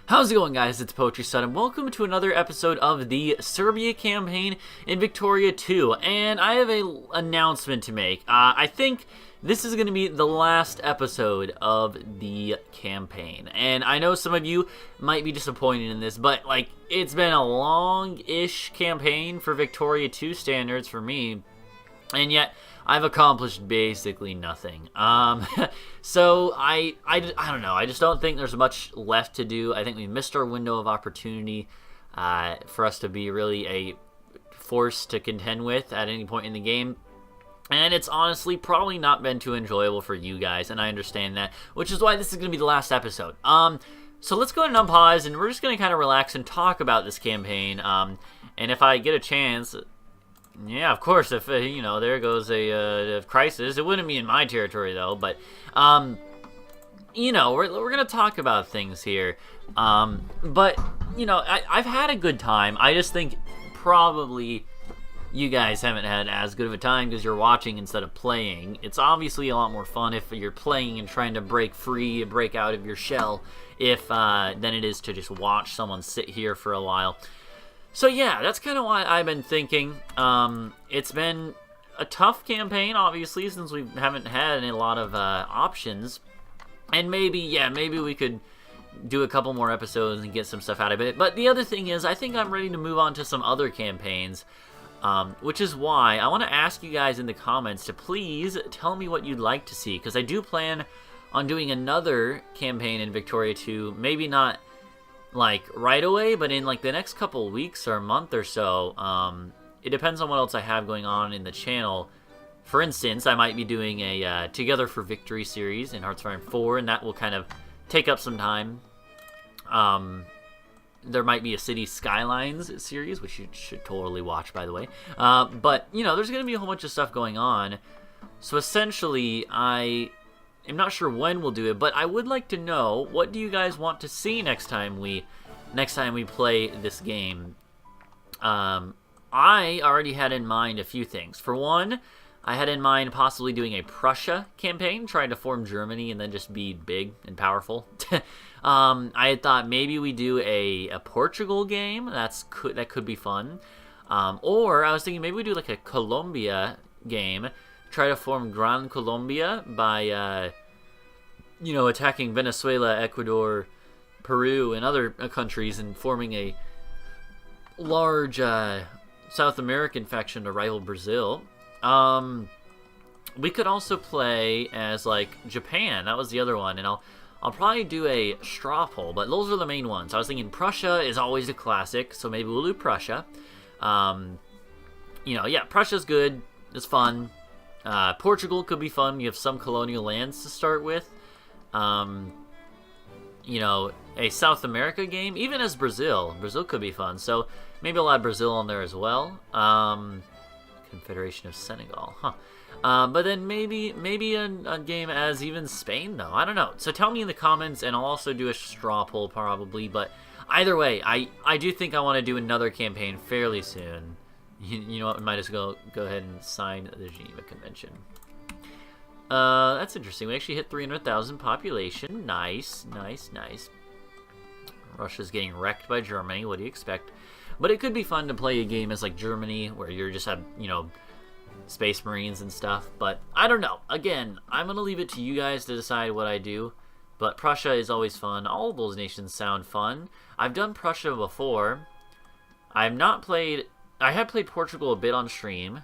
How's it going, guys? It's Poetry Stud, and welcome to another episode of the Serbia campaign in Victoria 2. And I have an announcement to make. I think this is going to be the last episode of the campaign. And I know some of you might be disappointed in this, but like it's been a long-ish campaign for Victoria 2 standards for me. And yet, I've accomplished basically nothing. So I don't know. I just don't think there's much left to do. I think we missed our window of opportunity for us to be really a force to contend with at any point in the game. And it's honestly probably not been too enjoyable for you guys, and I understand that, which is why this is going to be the last episode. So let's go ahead and unpause, and we're just going to kind of relax and talk about this campaign. And if I get a chance... Yeah, of course, if, you know, there goes a crisis. It wouldn't be in my territory, though, but, you know, we're going to talk about things here. But, you know, I've had a good time. I just think probably you guys haven't had as good of a time because you're watching instead of playing. It's obviously a lot more fun if you're playing and trying to break free, break out of your shell, than it is to just watch someone sit here for a while. So yeah, that's kind of why I've been thinking. It's been a tough campaign, obviously, since we haven't had a lot of options. And maybe we could do a couple more episodes and get some stuff out of it. But the other thing is, I think I'm ready to move on to some other campaigns. Which is why I want to ask you guys in the comments to please tell me what you'd like to see. Because I do plan on doing another campaign in Victoria 2. Maybe not... like right away, but in like the next couple weeks or a month or so. It depends on what else I have going on in the channel. For instance, I might be doing a Together for Victory series in Hearts of Iron 4, and that will kind of take up some time. There might be a City Skylines series, which you should totally watch, by the way. But, you know, there's going to be a whole bunch of stuff going on. So essentially, I'm not sure when we'll do it, but I would like to know, what do you guys want to see next time we play this game? I already had in mind a few things. For one, I had in mind possibly doing a Prussia campaign, trying to form Germany and then just be big and powerful. I had thought maybe we do a Portugal game. That could be fun. Or I was thinking maybe we do like a Colombia game. Try to form Gran Colombia by, you know, attacking Venezuela, Ecuador, Peru, and other countries and forming a large South American faction to rival Brazil. We could also play as, like, Japan. That was the other one. And I'll probably do a straw poll, but those are the main ones. I was thinking Prussia is always a classic, so maybe we'll do Prussia. You know, yeah, Prussia's good. It's fun. Portugal could be fun. You have some colonial lands to start with. You know, a South America game, even as Brazil. Brazil could be fun. So maybe I'll add Brazil on there as well. Confederation of Senegal, huh? But then maybe a game as even Spain, though. I don't know. So tell me in the comments, and I'll also do a straw poll probably. But either way, I do think I want to do another campaign fairly soon. You know what, we might as well go ahead and sign the Geneva Convention. That's interesting. We actually hit 300,000 population. Nice, nice, nice. Russia's getting wrecked by Germany. What do you expect? But it could be fun to play a game as, like, Germany, where you just have, you know, Space Marines and stuff. But I don't know. Again, I'm going to leave it to you guys to decide what I do. But Prussia is always fun. All of those nations sound fun. I've done Prussia before. I have played Portugal a bit on stream.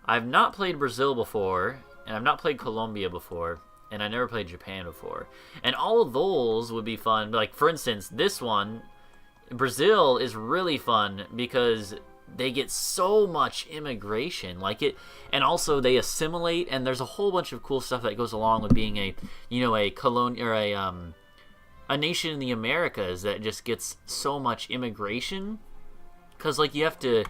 I've not played Brazil before, and I've not played Colombia before, and I never played Japan before. And all of those would be fun. Like, for instance, this one, Brazil is really fun because they get so much immigration, like it, and also they assimilate, and there's a whole bunch of cool stuff that goes along with being a, you know, a nation in the Americas that just gets so much immigration. Because, like, you have to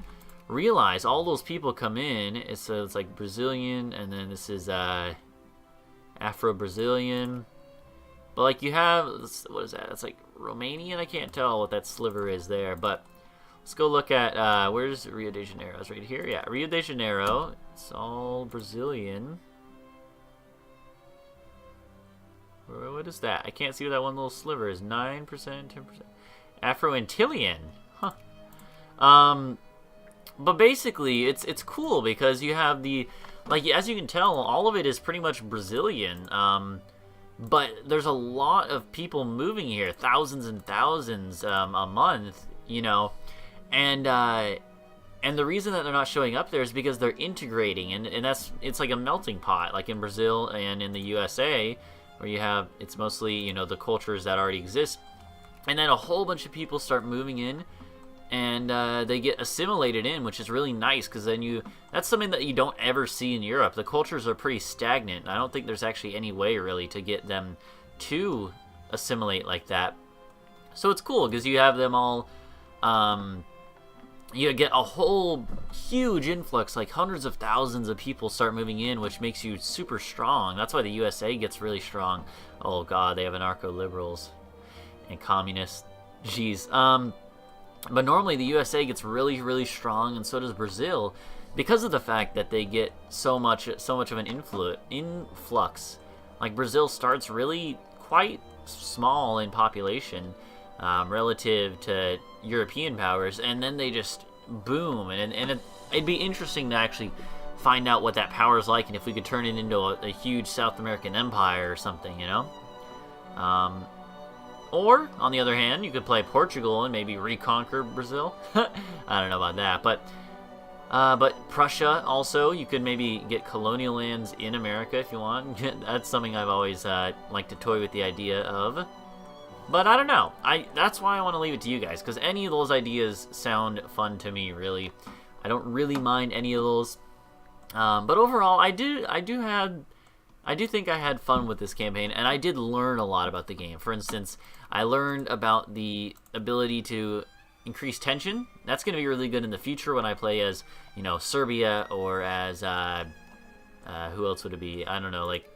realize all those people come in. It's like Brazilian, and then this is Afro-Brazilian. But, like, you have, what is that? That's, like, Romanian? I can't tell what that sliver is there. But let's go look at, where's Rio de Janeiro? It's right here. Yeah, Rio de Janeiro. It's all Brazilian. What is that? I can't see what that one little sliver is. 9%, 10%. Afro-Antillian. Huh. But basically, it's cool because you have the, like, as you can tell, all of it is pretty much Brazilian. But there's a lot of people moving here, thousands and thousands a month, you know, and the reason that they're not showing up there is because they're integrating, and it's like a melting pot, like in Brazil and in the USA, where you have, it's mostly, you know, the cultures that already exist, and then a whole bunch of people start moving in, and they get assimilated in, which is really nice, because then that's something that you don't ever see in Europe. The cultures are pretty stagnant. I don't think there's actually any way, really, to get them to assimilate like that. So it's cool, because you have them all, you get a whole huge influx, like hundreds of thousands of people start moving in, which makes you super strong. That's why the USA gets really strong. Oh god, they have anarcho-liberals and communists. Jeez. But normally the USA gets really, really strong, and so does Brazil, because of the fact that they get so much of an influx. Like, Brazil starts really quite small in population relative to European powers, and then they just boom, and it'd be interesting to actually find out what that power is like, and if we could turn it into a huge South American empire or something, you know? Or, on the other hand, you could play Portugal and maybe reconquer Brazil. I don't know about that, but Prussia also, you could maybe get colonial lands in America if you want. That's something I've always liked to toy with the idea of. But I don't know. That's why I want to leave it to you guys, because any of those ideas sound fun to me, really. I don't really mind any of those. But overall, I do think I had fun with this campaign, and I did learn a lot about the game. For instance, I learned about the ability to increase tension. That's going to be really good in the future when I play as, you know, Serbia, or as, who else would it be? I don't know, like,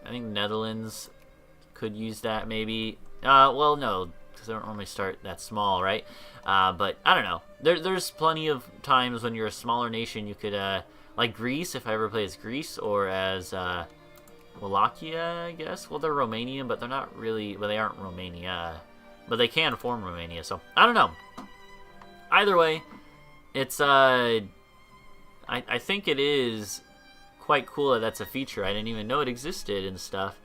I think Netherlands could use that, maybe. Well, no, because they don't normally start that small, right? But, I don't know. There's plenty of times when you're a smaller nation, you could, like Greece, if I ever play as Greece, or as, Wallachia, I guess. Well, they're Romanian, but they're not really... Well, they aren't Romania. But they can form Romania, so... I don't know. Either way, it's, I think it is quite cool that that's a feature. I didn't even know it existed and stuff.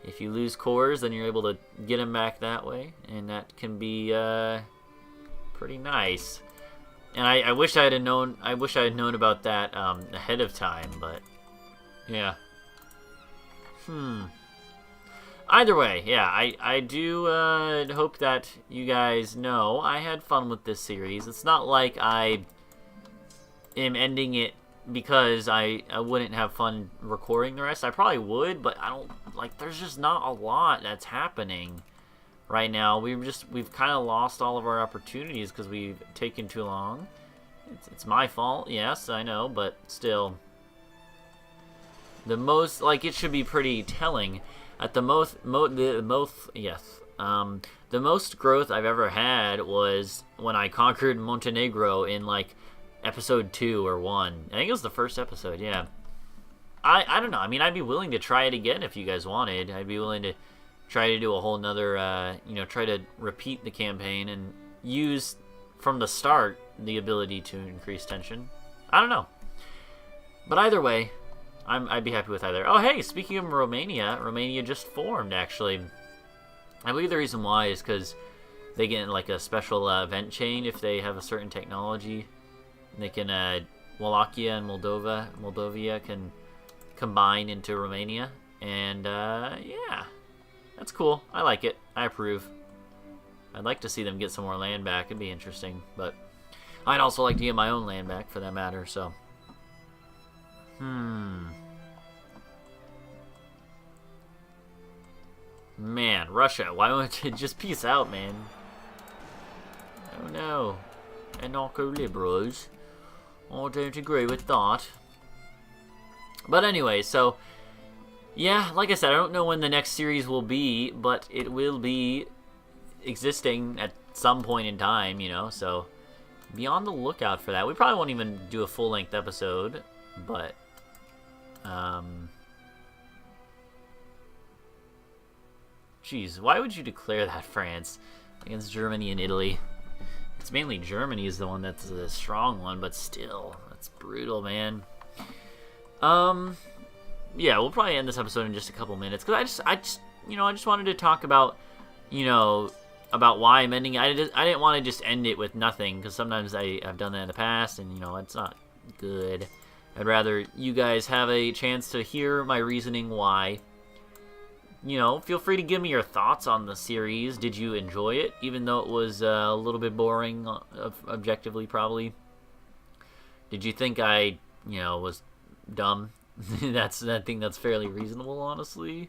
If you lose cores, then you're able to get them back that way. And that can be, pretty nice. And I wish I had known... I wish I had known about that, ahead of time, but... Yeah. Either way, yeah, I do hope that you guys know I had fun with this series. It's not like I am ending it because I wouldn't have fun recording the rest. I probably would, but I don't, like, there's just not a lot that's happening right now. We've kind of lost all of our opportunities because we've taken too long. It's my fault, yes, I know, but still... The most, like, it should be pretty telling. At the most growth I've ever had was when I conquered Montenegro in, like, episode 2 or 1. I think it was the first episode, yeah. I don't know. I mean, I'd be willing to try it again if you guys wanted. I'd be willing to try to do a whole nother, you know, try to repeat the campaign and use, from the start, the ability to increase tension. I don't know. But either way... I'd be happy with either. Oh, hey, speaking of Romania just formed, actually. I believe the reason why is because they get, like, a special event chain if they have a certain technology. They can, Wallachia and Moldavia can combine into Romania. And, yeah, that's cool. I like it. I approve. I'd like to see them get some more land back. It'd be interesting. But I'd also like to get my own land back, for that matter, so... Man, Russia, why won't you just peace out, man? Oh no. Anarcho-liberals. I don't agree with that. But anyway, so... Yeah, like I said, I don't know when the next series will be, but it will be existing at some point in time, you know, so... Be on the lookout for that. We probably won't even do a full-length episode, but... Jeez, why would you declare that, France, against Germany and Italy? It's mainly Germany is the one that's the strong one, but still, that's brutal, man. Yeah, we'll probably end this episode in just a couple minutes, because I just wanted to talk about, about why I'm ending it. I didn't want to just end it with nothing, because sometimes I've done that in the past, and, it's not good. I'd rather you guys have a chance to hear my reasoning why. Feel free to give me your thoughts on the series. Did you enjoy it, even though it was a little bit boring, objectively, probably? Did you think I, was dumb? I think that's fairly reasonable, honestly.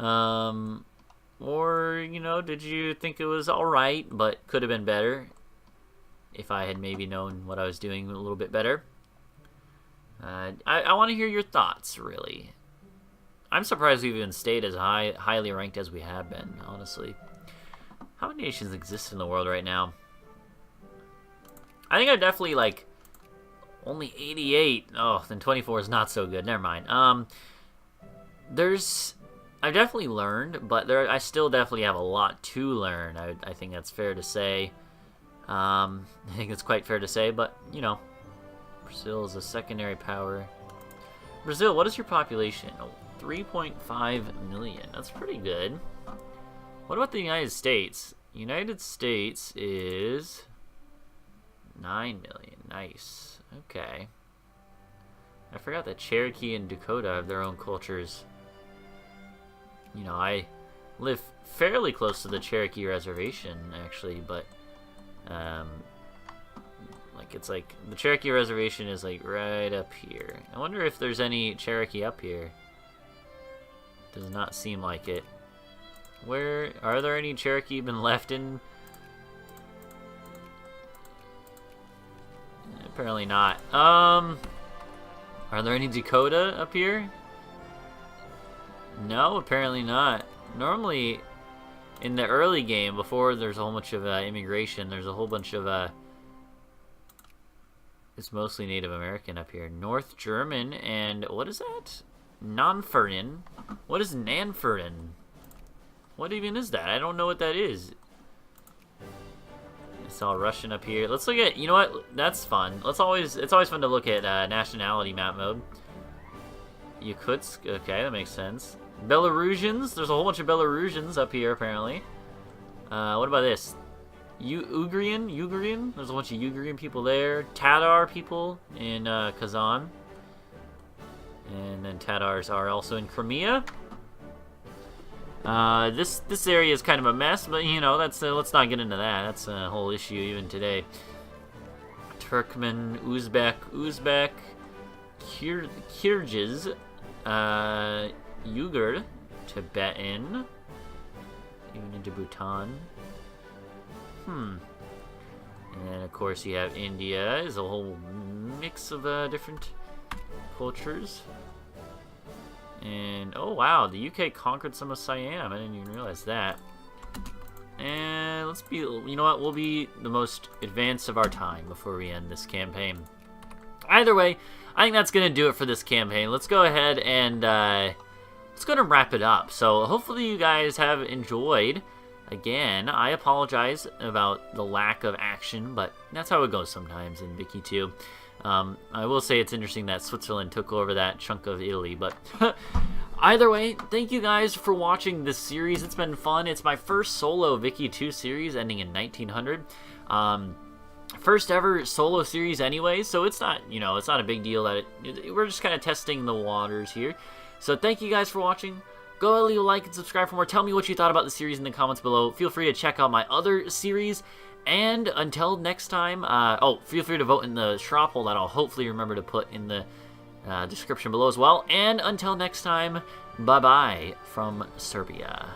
Or, did you think it was alright, but could have been better? If I had maybe known what I was doing a little bit better. I want to hear your thoughts, really. I'm surprised we've even stayed as highly ranked as we have been, honestly. How many nations exist in the world right now? I think I'm definitely, only 88. Oh, then 24 is not so good. Never mind. I've definitely learned, but I still definitely have a lot to learn. I think that's fair to say. I think it's quite fair to say, but, Brazil is a secondary power. Brazil, what is your population? 3.5 million. That's pretty good. What about the United States? United States is 9 million. Nice. Okay. I forgot that Cherokee and Dakota have their own cultures. I live fairly close to the Cherokee Reservation, actually, but it's the Cherokee Reservation is right up here. I wonder if there's any Cherokee up here. Does not seem like it. Where are there any Cherokee even left in? Apparently not. Are there any Dakota up here? No, apparently not. Normally, in the early game, before there's a whole bunch of immigration, there's a whole bunch of it's mostly Native American up here. North German and what is that? Nanferin. What is Nanferin? What even is that? I don't know what that is. It's all Russian up here. Let's look at, you know what? That's fun. It's always fun to look at nationality map mode. Yakutsk. Okay, that makes sense. Belarusians. There's a whole bunch of Belarusians up here apparently. What about this? Ugrian? There's a bunch of Ugrian people there. Tatar people in Kazan. And then Tatars are also in Crimea. This area is kind of a mess, but that's let's not get into that. That's a whole issue even today. Turkmen, Uzbek, Kyrgyz, Uyghur, Tibetan, even into Bhutan. And then of course you have India, is a whole mix of different cultures. And oh wow, the UK conquered some of Siam. I didn't even realize that. And let's be, we'll be the most advanced of our time before we end this campaign. Either way, I think that's gonna do it for this campaign. Let's go ahead and let's go to wrap it up. So hopefully you guys have enjoyed. Again, I apologize about the lack of action, but that's how it goes sometimes in Vicky 2. I will say it's interesting that Switzerland took over that chunk of Italy, but either way, thank you guys for watching this series. It's been fun. It's my first solo Vicky 2 series ending in 1900. First ever solo series anyway, so it's not, it's not a big deal that we're just kind of testing the waters here. So thank you guys for watching. Go ahead, leave a like and subscribe for more. Tell me what you thought about the series in the comments below. Feel free to check out my other series. And until next time, feel free to vote in the straw poll that I'll hopefully remember to put in the description below as well. And until next time, bye-bye from Serbia.